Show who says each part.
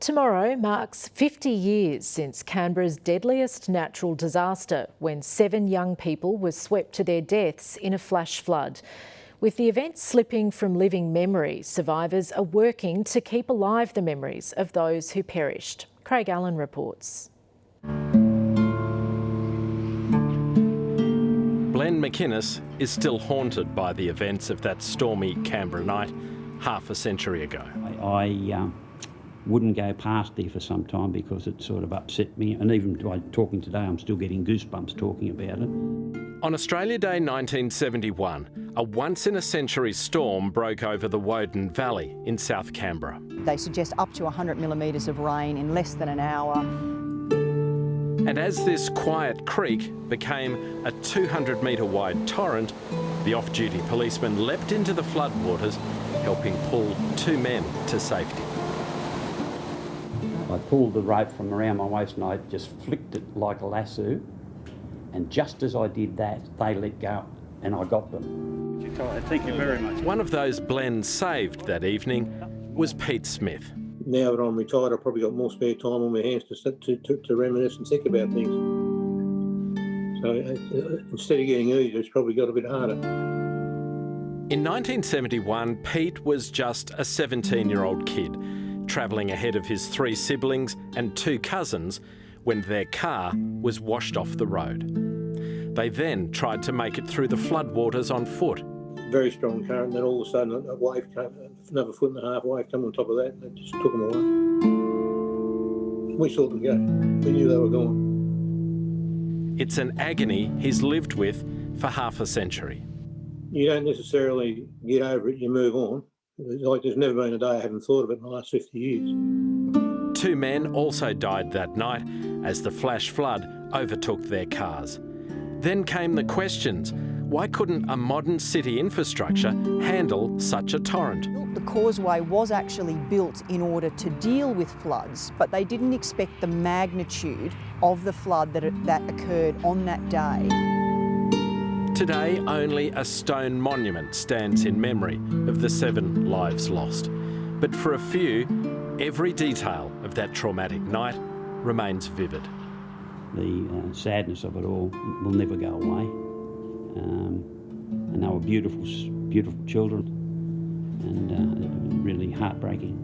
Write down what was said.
Speaker 1: Tomorrow marks 50 years since Canberra's deadliest natural disaster, when 7 young people were swept to their deaths in a flash flood. With the event slipping from living memory, survivors are working to keep alive the memories of those who perished. Craig Allen reports.
Speaker 2: Glenn McInnes is still haunted by the events of that stormy Canberra night half a century ago.
Speaker 3: I wouldn't go past there for some time because it sort of upset me, and even by talking today I'm still getting goosebumps talking about it.
Speaker 2: On Australia Day 1971, a once-in-a-century storm broke over the Woden Valley in South Canberra.
Speaker 4: They suggest up to 100 millimetres of rain in less than an hour.
Speaker 2: And as this quiet creek became a 200-metre wide torrent, the off-duty policeman leapt into the floodwaters, helping pull 2 men to safety.
Speaker 3: I pulled the rope from around my waist and I just flicked it like a lasso, and just as I did that, they let go and I got them.
Speaker 5: Thank you very much.
Speaker 2: One of those blends saved that evening was Pete Smith.
Speaker 6: Now that I'm retired, I've probably got more spare time on my hands to reminisce and think about things. So instead of getting easier, it's probably got a bit harder.
Speaker 2: In 1971, Pete was just a 17-year-old kid, travelling ahead of his 3 siblings and 2 cousins when their car was washed off the road. They then tried to make it through the floodwaters on foot.
Speaker 6: Very strong current, and then all of a sudden a wave came, another 1.5 wave came on top of that, and it just took them away. We saw them go. We knew they were gone.
Speaker 2: It's an agony he's lived with for half a century.
Speaker 6: You don't necessarily get over it, you move on. Like there's never been a day I haven't thought of it in the last 50 years.
Speaker 2: 2 men also died that night as the flash flood overtook their cars. Then came the questions. Why couldn't a modern city infrastructure handle such a torrent?
Speaker 4: The causeway was actually built in order to deal with floods, but they didn't expect the magnitude of the flood that occurred on that day.
Speaker 2: Today, only a stone monument stands in memory of the 7 lives lost. But for a few, every detail of that traumatic night remains vivid.
Speaker 3: The sadness of it all will never go away. And they were beautiful, beautiful children, and really heartbreaking.